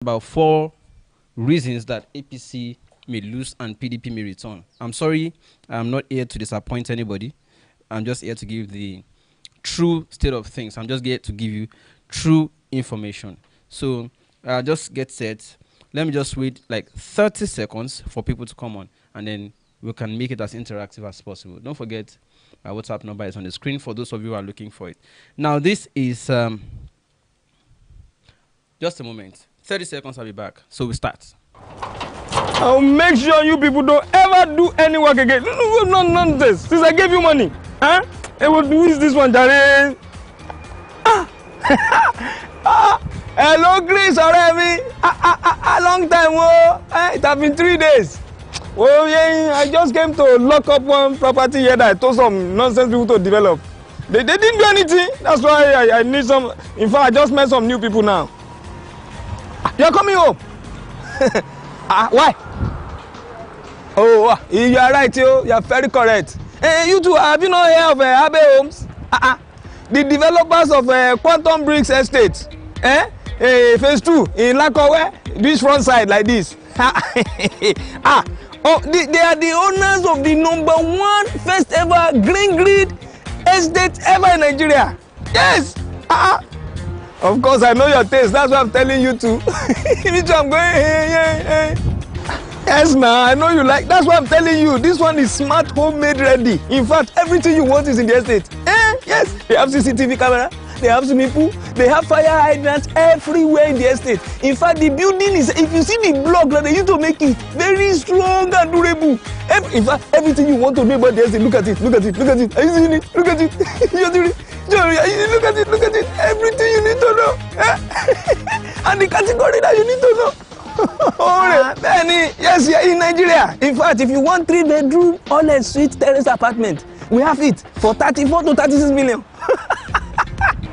about 4 reasons that APC may lose and PDP may return. I'm sorry, I'm not here to disappoint anybody. I'm just here to give the true state of things. I'm just here to give you true information. So just get set. Let me just wait like 30 seconds for people to come on, and then we can make it as interactive as possible. Don't forget, our WhatsApp number is on the screen for those of you who are looking for it. Now, this is just a moment. 30 seconds, I'll be back. So we start. I'll make sure you people don't ever do any work again. No nonsense. Since I gave you money. Huh? Hey, who is this one, Jare? Hello, Chris, already. A long time. It has been 3 days. Oh, yeah, I just came to lock up one property here that I told some nonsense people to develop. They didn't do anything. That's why I need some. In fact, I just met some new people now. You're coming home. Why? Oh, you are right, you are very correct. You two, have you not heard of Abe Homes? The developers of Quantum Bricks Estate. Phase 2 in Lakowe, beachfront side like this. They are the owners of the #1 first ever green grid estate ever in Nigeria. Yes. Of course, I know your taste. That's why I'm telling you to. Me too, I'm going, hey. Yes, now, I know you like. That's why I'm telling you. This one is smart, homemade, ready. In fact, everything you want is in the estate. Yes. They have CCTV camera. They have swimming pool. They have fire hydrants everywhere in the estate. In fact, the building is, if you see the block that they used to make it, very strong and durable. In fact, everything you want to know about the estate, look at it. Look at it. Are you seeing it? Look at it. Look at it. Everything you need to know. And the category that you need to know. Benny, yes, you're in Nigeria. In fact, if you want 3-bedroom, all-suite terrace apartment, we have it for 34 to 36 million.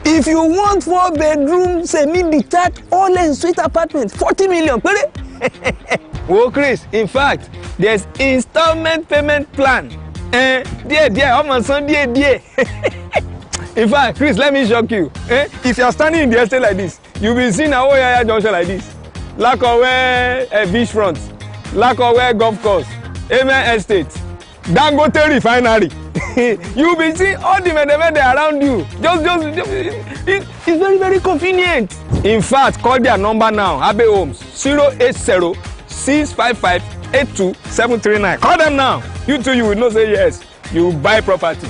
If you want 4-bedroom, semi-detached, all-suite apartment, 40 million. Well, Chris, in fact, there's installment payment plan. Dear. In fact, Chris, let me shock you. If you're standing in the estate like this, you'll be seeing a Oyaya junction like this. Lakowe beachfront, Lakowe golf course, Amen Estate, Dangote refinery. You'll be seeing all the men around you. It's very, very convenient. In fact, call their number now. Abe Homes 080-655-82739. Call them now. You too, you will not say yes. You buy property.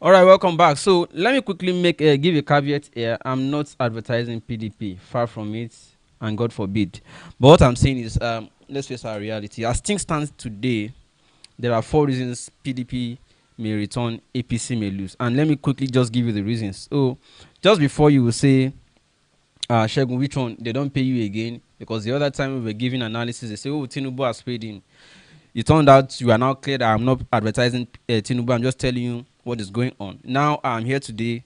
All right, welcome back. So let me quickly give a caveat here. I'm not advertising PDP, far from it, and God forbid. But what I'm saying is, let's face our reality. As things stand today, there are 4 reasons PDP may return, APC may lose. And let me quickly just give you the reasons. So just before you will say, Shegun, which one? They don't pay you again. Because the other time we were giving analysis, they say, oh, Tinubu has paid in. It turned out you are now clear that I'm not advertising Tinubu. I'm just telling you what is going on. Now I'm here today.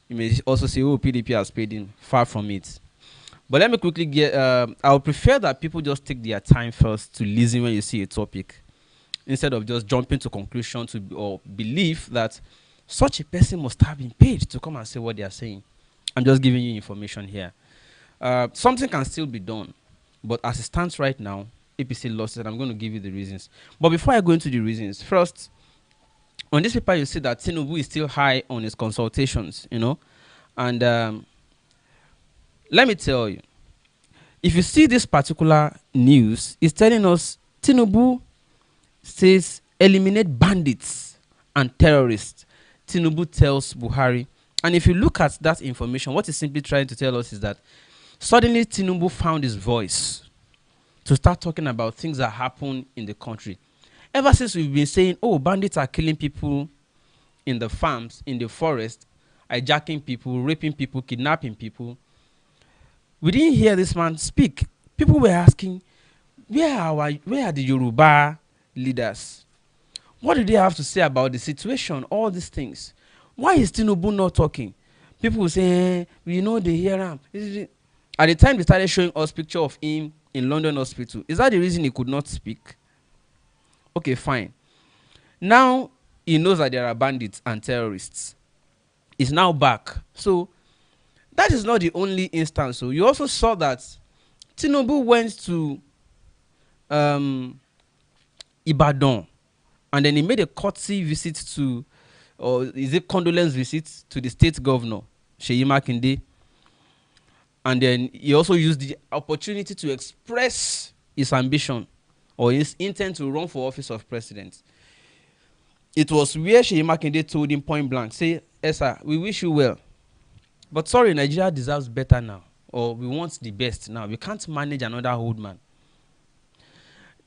You may also say, oh, PDP has paid in. Far from it. But let me quickly get, I would prefer that people just take their time first to listen when you see a topic, instead of just jumping to conclusion or believe that such a person must have been paid to come and say what they are saying. I'm just giving you information here. Something can still be done, but as it stands right now, APC lost it. I'm going to give you the reasons. But before I go into the reasons, first, on this paper, you see that Tinubu is still high on his consultations, And let me tell you, if you see this particular news, it's telling us Tinubu says eliminate bandits and terrorists. Tinubu tells Buhari. And if you look at that information, what it's simply trying to tell us is that suddenly Tinubu found his voice to start talking about things that happen in the country. Ever since we've been saying, oh, bandits are killing people in the farms, in the forest, hijacking people, raping people, kidnapping people, we didn't hear this man speak. People were asking, where are the Yoruba leaders? What do they have to say about the situation, all these things? Why is Tinubu not talking? People will say, we know they hear him. At the time they started showing us picture of him in London hospital, is that the reason he could not speak? Okay, fine. Now he knows that there are bandits and terrorists. He's now back. So that is not the only instance. So you also saw that Tinubu went to Ibadan, and then he made a courtesy visit to, or is it condolence visit to the state governor, Seyi Makinde. And then he also used the opportunity to express his ambition or his intent to run for office of president. It was where Seyi Makinde told him point blank, say, "Yes, sir, we wish you well. But sorry, Nigeria deserves better now. Or we want the best now. We can't manage another old man."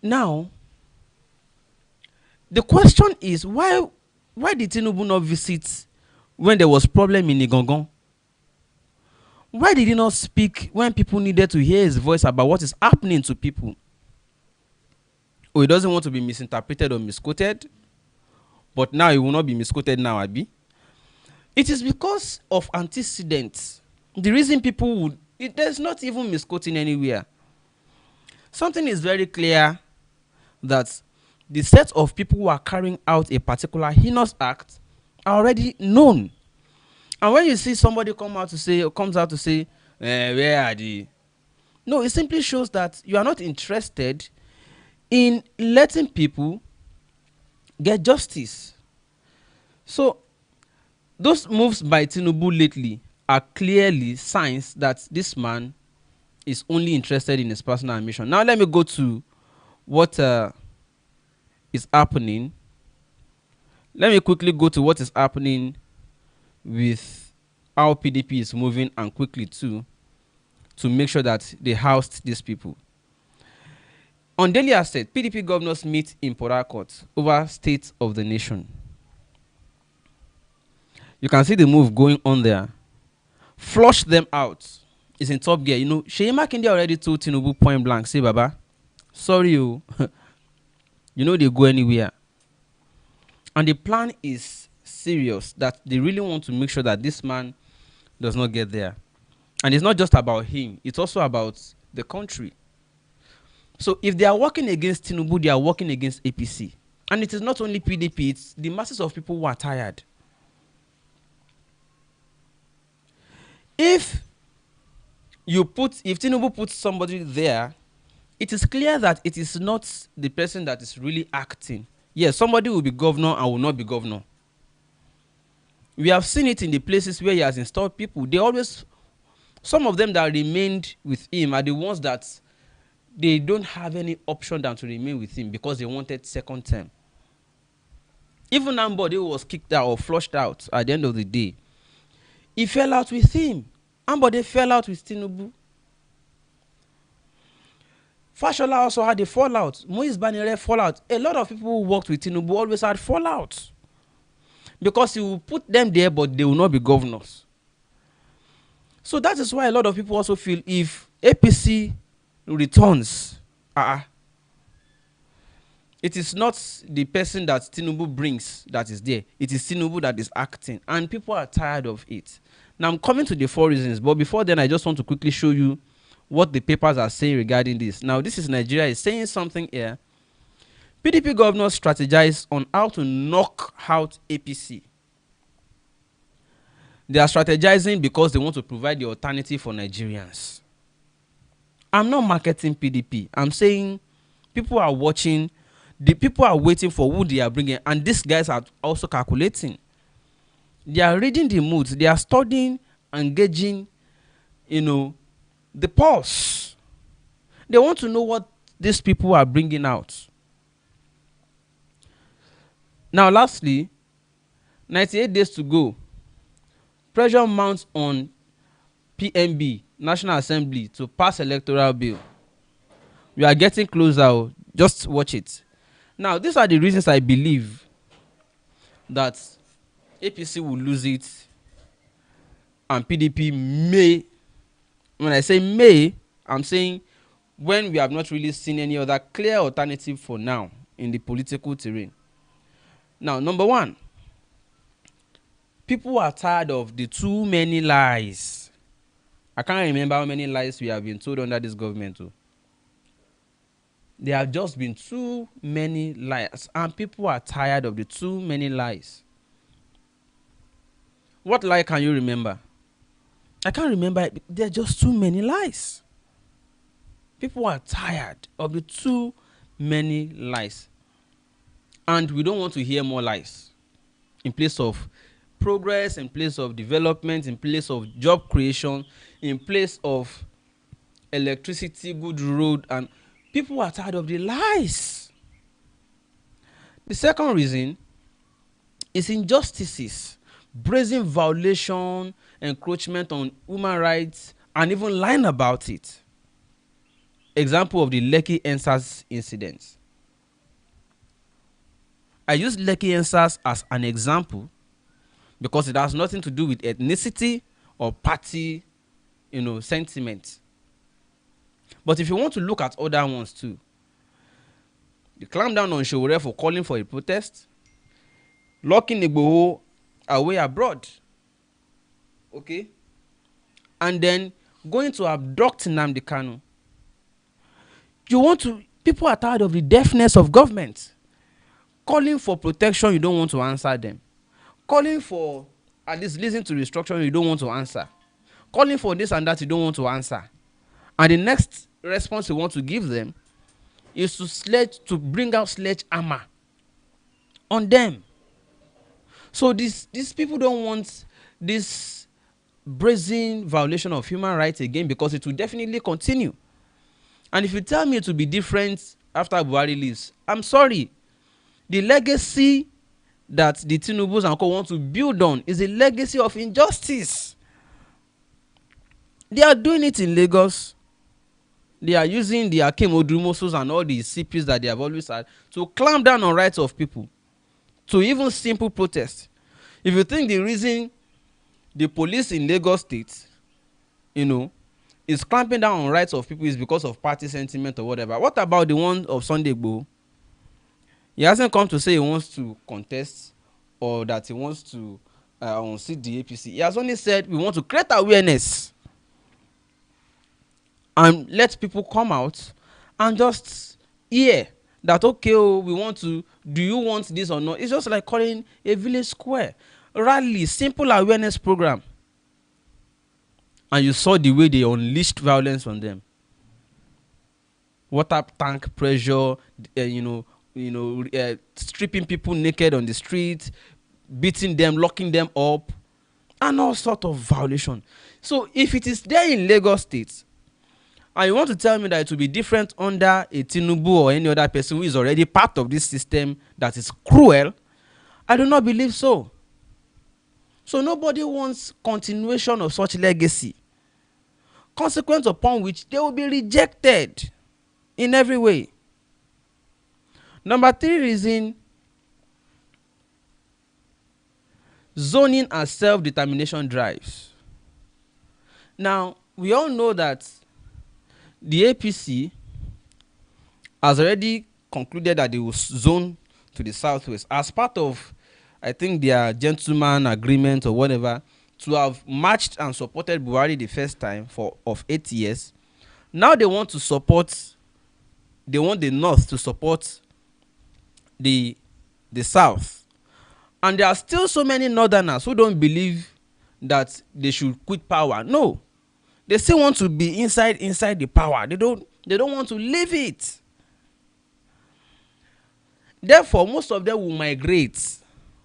Now, the question is, why did Tinubu not visit when there was problem in Igangan? Why did he not speak when people needed to hear his voice about what is happening to people? Oh, he doesn't want to be misinterpreted or misquoted. But now he will not be misquoted now, Abi. It is because of antecedents. The reason people would, there's not even misquoting anywhere. Something is very clear, that the set of people who are carrying out a particular heinous act are already known. And when you see somebody comes out to say, where are the... No, it simply shows that you are not interested in letting people get justice. So those moves by Tinubu lately are clearly signs that this man is only interested in his personal ambition. Now let me go to what is happening. Let me quickly go to what is happening with how PDP is moving, and quickly too, to make sure that they housed these people. On daily asset, PDP governors meet in Port Harcourt over state of the nation. You can see the move going on there. Flush them out. It's in top gear. You know, Seyi Makinde already told Tinubu point blank, say, Baba, sorry you, you know they go anywhere. And the plan is serious, that they really want to make sure that this man does not get there. And it's not just about him, it's also about the country. So if they are working against Tinubu, they are working against APC. And it is not only PDP, it's the masses of people who are tired. If Tinubu puts somebody there, it is clear that it is not the person that is really acting. Yes, somebody will be governor and will not be governor. We have seen it in the places where he has installed people. Some of them that remained with him are the ones that they don't have any option than to remain with him because they wanted second term. Even Ambode was kicked out or flushed out at the end of the day. He fell out with him. Ambode fell out with Tinubu. Fashola also had a fallout. Moise Banire fallout. A lot of people who worked with Tinubu always had fallout. Because he will put them there, but they will not be governors. So that is why a lot of people also feel if APC returns, it is not the person that Tinubu brings that is there. It is Tinubu that is acting. And people are tired of it. Now I'm coming to the 4 reasons. But before then, I just want to quickly show you what the papers are saying regarding this. Now, this is Nigeria is saying something here. PDP governors strategize on how to knock out APC. They are strategizing because they want to provide the alternative for Nigerians. I'm not marketing PDP. I'm saying people are watching. The people are waiting for who they are bringing. And these guys are also calculating. They are reading the moods. They are studying, engaging, the pulse. They want to know what these people are bringing out. Now, lastly, 98 days to go. Pressure mounts on PMB, National Assembly, to pass electoral bill. We are getting closer. Just watch it. Now, these are the reasons I believe that APC will lose it and PDP may. When I say may, I'm saying when we have not really seen any other clear alternative for now in the political terrain. Now, number one, people are tired of the too many lies. I can't remember how many lies we have been told under this government. There have just been too many lies, and people are tired of the too many lies. What lie can you remember? I can't remember it. There are just too many lies. People are tired of the too many lies. And we don't want to hear more lies. In place of progress, in place of development, in place of job creation, in place of electricity, good road, and people are tired of the lies. The second reason is injustices, brazen violation, encroachment on human rights, and even lying about it. Example of the Lekki EndSARS incident. I use Lekki EndSARS as an example because it has nothing to do with ethnicity or party, sentiment. But if you want to look at other ones too, the clampdown on Showore for calling for a protest, locking Igboho away abroad, okay, and then going to abduct Nnamdi Kanu. People are tired of the deafness of government. Calling for protection, you don't want to answer them. Calling for at least listen to restructuring, you don't want to answer. Calling for this and that, you don't want to answer. And the next response you want to give them is to bring out sledgehammer on them. So these people don't want this brazen violation of human rights again, because it will definitely continue. And if you tell me it will be different after Buhari leaves, I'm sorry. The legacy that the Tinubus and Co want to build on is a legacy of injustice. They are doing it in Lagos. They are using the Akim Odumosos and all the CPs that they have always had to clamp down on rights of people, to even simple protest. If you think the reason the police in Lagos State, is clamping down on rights of people is because of party sentiment or whatever, what about the one of Sunday Igboho? He hasn't come to say he wants to contest or that he wants to unseat the APC. He has only said we want to create awareness and let people come out and just hear that, okay, we want to, do you want this or not? It's just like calling a village square rally, simple awareness program. And you saw the way they unleashed violence on them. Water tank pressure, stripping people naked on the street, beating them, locking them up, and all sort of violation. So if it is there in Lagos State, and you want to tell me that it will be different under a Tinubu or any other person who is already part of this system that is cruel, I do not believe so. So nobody wants continuation of such legacy, consequence upon which they will be rejected in every way. Number 3 reason, zoning and self-determination drives. Now, we all know that the APC has already concluded that they will zone to the southwest as part of, I think, their gentleman agreement or whatever, to have marched and supported Buhari the first time of 8 years. Now they want the north to support the south. And there are still so many northerners who don't believe that they should quit power. No. They still want to be inside the power. They don't want to leave it. Therefore, most of them will migrate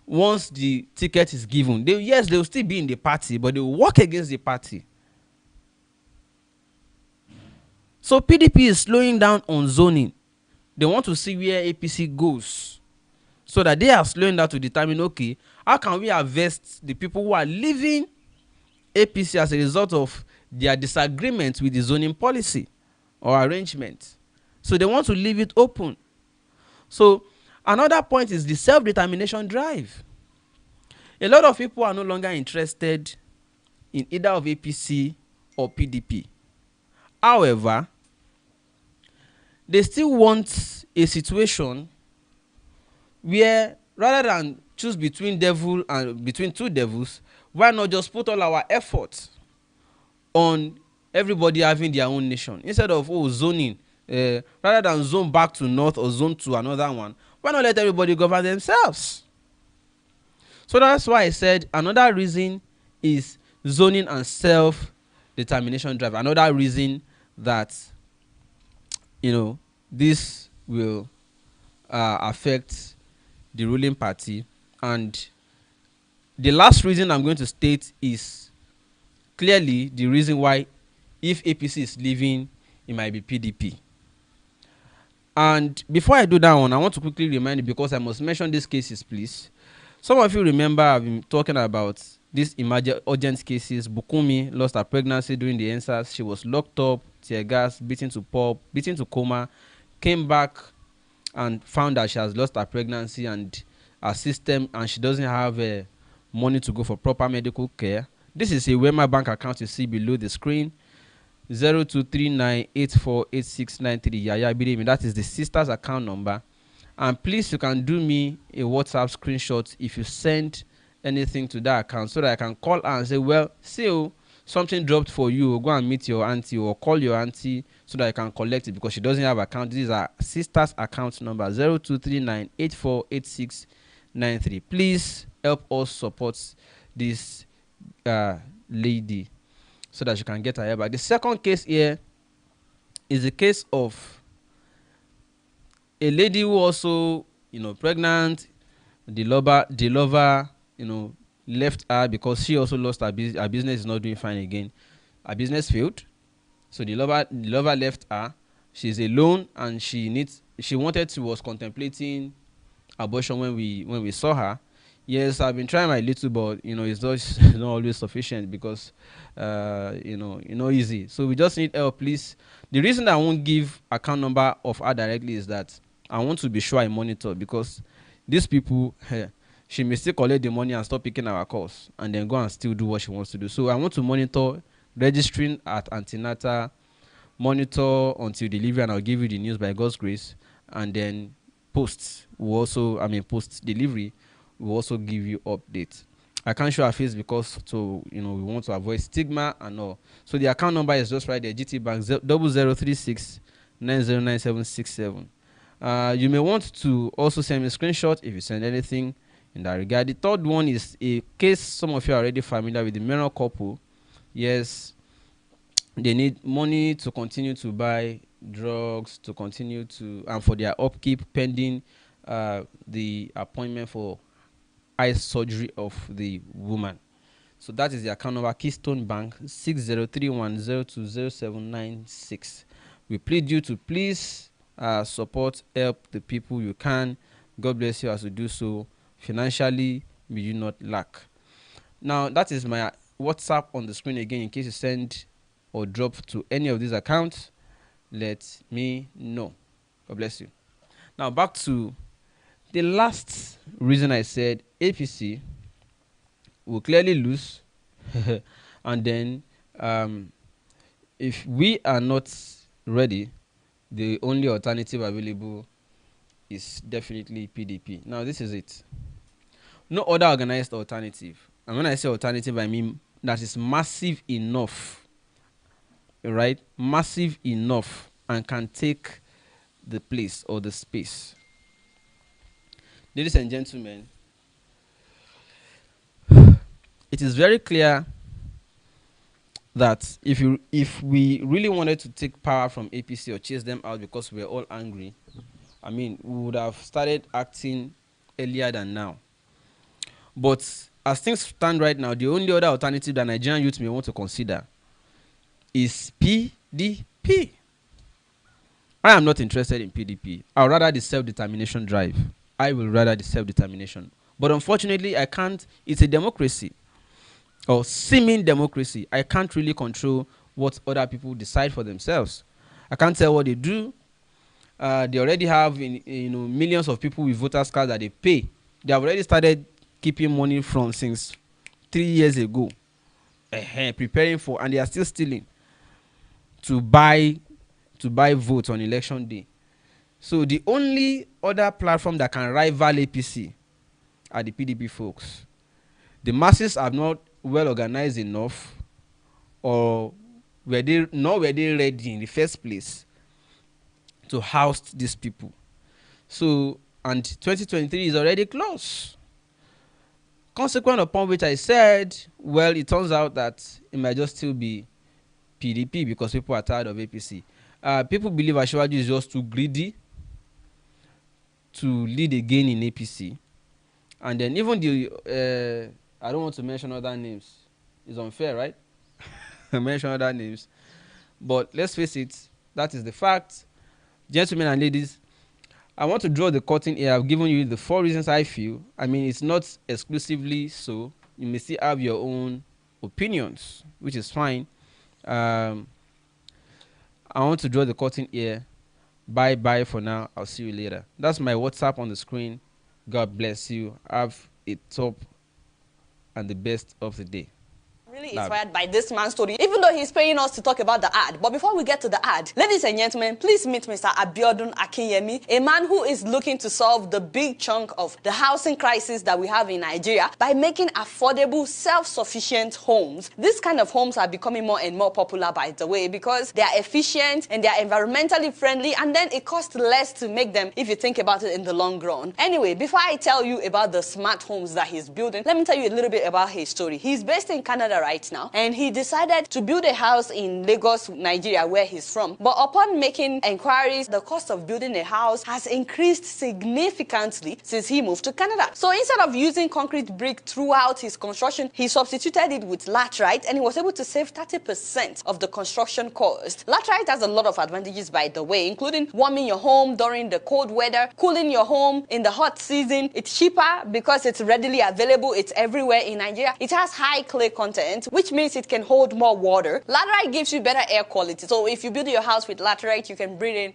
once the ticket is given. They will still be in the party, but they will work against the party. So PDP is slowing down on zoning. They want to see where APC goes, so that they are slowing down to determine, okay, how can we harvest the people who are leaving APC as a result of their disagreement with the zoning policy or arrangement. So they want to leave it open. So another point is the self-determination drive. A lot of people are no longer interested in either of APC or PDP. However, they still want a situation where, rather than choose between two devils, why not just put all our efforts on everybody having their own nation, instead of zoning rather than zone back to north or zone to another one, why not let everybody govern themselves? So that's why I said another reason is zoning and self-determination drive. Another reason that this will affect the ruling party. And the last reason I'm going to state is clearly the reason why, if APC is leaving, it might be PDP. And before I do that one, I want to quickly remind you, because I must mention these cases, please. Some of you remember I've been talking about these urgent cases. Bukumi lost her pregnancy during the NSAS. She was locked up, tear gas, beaten to pulp, beaten to coma, came back and found that she has lost her pregnancy and her system, and she doesn't have money to go for proper medical care. This is a Wema bank account you see below the screen. 0239848693 Yaya Bidemi. That is the sister's account number. And please, you can do me a WhatsApp screenshot if you send anything to that account, so that I can call her and say, well, see, something dropped for you. Go and meet your auntie or call your auntie so that I can collect it, because she doesn't have account. This is our sister's account number, 0239848693. Please help us support this lady so that she can get her hair back. The second case here is the case of a lady who also, pregnant. The lover, left her because she also lost her business. Her business is not doing fine again. Her business failed, so the lover left her. She's alone, and was contemplating abortion when we saw her. Yes, I've been trying my little, but it's not always sufficient, because easy. So we just need help, please. The reason that I won't give account number of her directly is that I want to be sure I monitor, because these people, she may still collect the money and stop picking our calls, and then go and still do what she wants to do. So I want to monitor, registering at antenatal, monitor until delivery, and I'll give you the news by God's grace. And then post delivery, we'll also give you updates. I can't show our face because we want to avoid stigma and all. So the account number is just right there, GT Bank 0036909767. You may want to also send me a screenshot if you send anything in that regard. The third one is a case some of you are already familiar with, the married couple. Yes, they need money to continue to buy drugs, to continue to, and for their upkeep pending the appointment for eye surgery of the woman. So that is the account number, Keystone Bank 6031020796. We plead you to please support, help the people you can. God bless you as you do so. Financially, may you not lack. Now, that is my WhatsApp on the screen again. In case you send or drop to any of these accounts, let me know. God bless you. Now, back to the last reason I said APC will clearly lose. And then if we are not ready, the only alternative available is definitely PDP. Now, this is it. No other organized alternative. And when I say alternative, I mean that is massive enough, right? Massive enough and can take the place or the space. Ladies and gentlemen, it is very clear that if we really wanted to take power from APC or chase them out because we're all angry, I mean, we would have started acting earlier than now. But as things stand right now, the only other alternative that Nigerian youth may want to consider is PDP. I am not interested in PDP. I would rather the self-determination drive. I will rather the self-determination. But unfortunately, I can't. It's a democracy, or seeming democracy. I can't really control what other people decide for themselves. I can't tell what they do. They already have millions of people with voters cards that they pay. They have already started keeping money from since 3 years ago, preparing for, and they are still stealing to buy votes on election day. So the only other platform that can rival APC are the PDP folks. The masses are not well organized enough, or were they ready in the first place to house these people. So, and 2023 is already close. Consequent upon which I said, well, it turns out that it might just still be PDP because people are tired of APC. People believe Ashwaju is just too greedy to lead again in APC. And then even the, I don't want to mention other names. It's unfair, right? Mention other names. But let's face it, that is the fact. Gentlemen and ladies, I want to draw the curtain here. I've given you the 4 reasons I feel. I mean, it's not exclusively so. You may still have your own opinions, which is fine. I want to draw the curtain here. Bye for now. I'll see you later. That's my WhatsApp on the screen. God bless you. Have a top and the best of the day. Really inspired by this man's story, even though he's paying us to talk about the ad. But before we get to the ad, ladies and gentlemen, please meet Mr. Abiodun Akinyemi, a man who is looking to solve the big chunk of the housing crisis that we have in Nigeria by making affordable, self-sufficient homes. This kind of homes are becoming more and more popular, by the way, because they are efficient and they are environmentally friendly, and then it costs less to make them if you think about it in the long run. Anyway, before I tell you about the smart homes that he's building, let me tell you a little bit about his story. He's based in Canada right now, and he decided to build a house in Lagos, Nigeria, where he's from. But upon making inquiries, the cost of building a house has increased significantly since he moved to Canada. So instead of using concrete brick throughout his construction, he substituted it with laterite, and he was able to save 30% of the construction cost. Laterite has a lot of advantages, by the way, including warming your home during the cold weather, cooling your home in the hot season. It's cheaper because it's readily available. It's everywhere in Nigeria. It has high clay content, which means it can hold more water. Laterite gives you better air quality. So if you build your house with laterite, you can breathe in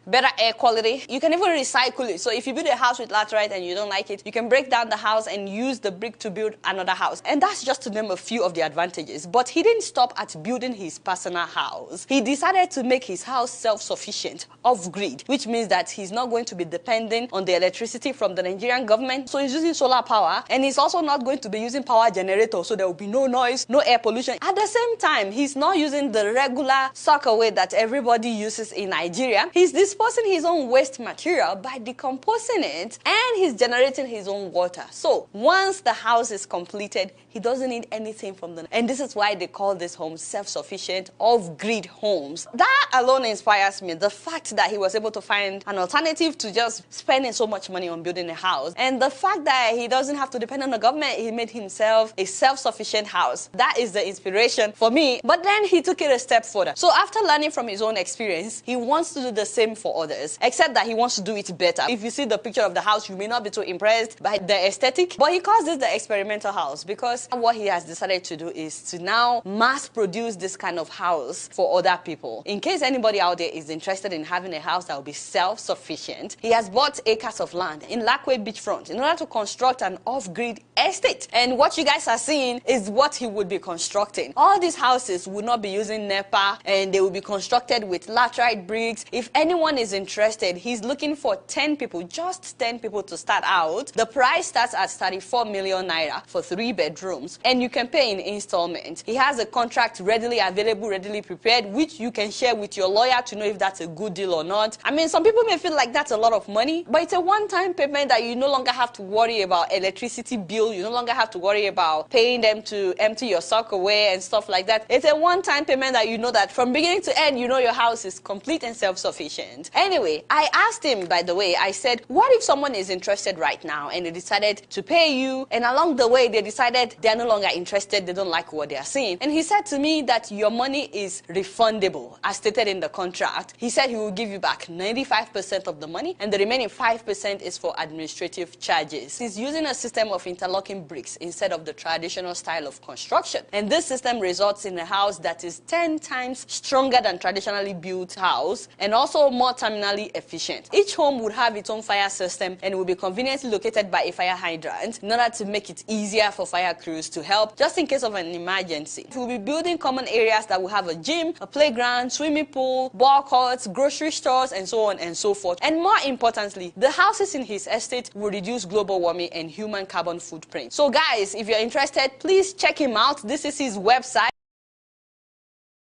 better air quality. You can even recycle it. So if you build a house with laterite and you don't like it, you can break down the house and use the brick to build another house. And that's just to name a few of the advantages. But he didn't stop at building his personal house. He decided to make his house self-sufficient, off-grid, which means that he's not going to be dependent on the electricity from the Nigerian government. So he's using solar power, and he's also not going to be using power generator, so there will be no noise, no air pollution. At the same time, he's not using the regular sockaway that everybody uses in Nigeria. He's disposing his own waste material by decomposing it, and he's generating his own water. So once the house is completed, he doesn't need anything from them. And this is why they call this home self-sufficient, off-grid homes. That alone inspires me. The fact that he was able to find an alternative to just spending so much money on building a house. And the fact that he doesn't have to depend on the government, he made himself a self-sufficient house. That is the inspiration for me. But then he took it a step further. So after learning from his own experience, he wants to do the same for others, except that he wants to do it better. If you see the picture of the house, you may not be too impressed by the aesthetic, but he calls this the experimental house because what he has decided to do is to now mass produce this kind of house for other people. In case anybody out there is interested in having a house that will be self-sufficient, he has bought acres of land in Lakeway Beachfront in order to construct an off-grid estate. And what you guys are seeing is what he would be constructing. All these houses would not be using NEPA, and they will be constructed with laterite bricks. If anyone is interested, he's looking for 10 people, just 10 people to start out. The price starts at 34 million naira for 3 bedrooms, and you can pay in installment. He has a contract readily available, readily prepared, which you can share with your lawyer to know if that's a good deal or not. I mean, some people may feel like that's a lot of money, but it's a one-time payment that you no longer have to worry about electricity bill. You no longer have to worry about paying them to empty your sock away and stuff like that. It's a one-time payment that you know that from beginning to end, you know your house is complete and self-sufficient. Anyway, I asked him, by the way, I said, what if someone is interested right now and they decided to pay you, and along the way they decided they're no longer interested, they don't like what they are seeing? And he said to me that your money is refundable, as stated in the contract. He said he will give you back 95% of the money, and the remaining 5% is for administrative charges. He's using a system of interlocking bricks instead of the traditional style of construction. And this system results in a house that is 10 times stronger than traditionally built house, and also more terminally efficient. Each home would have its own fire system and will be conveniently located by a fire hydrant in order to make it easier for fire crews to help just in case of an emergency. We'll be building common areas that will have a gym, a playground, swimming pool, ball courts, grocery stores, and so on and so forth. And more importantly, the houses in his estate will reduce global warming and human carbon footprint. So guys, if you're interested, please check him out. This is his website.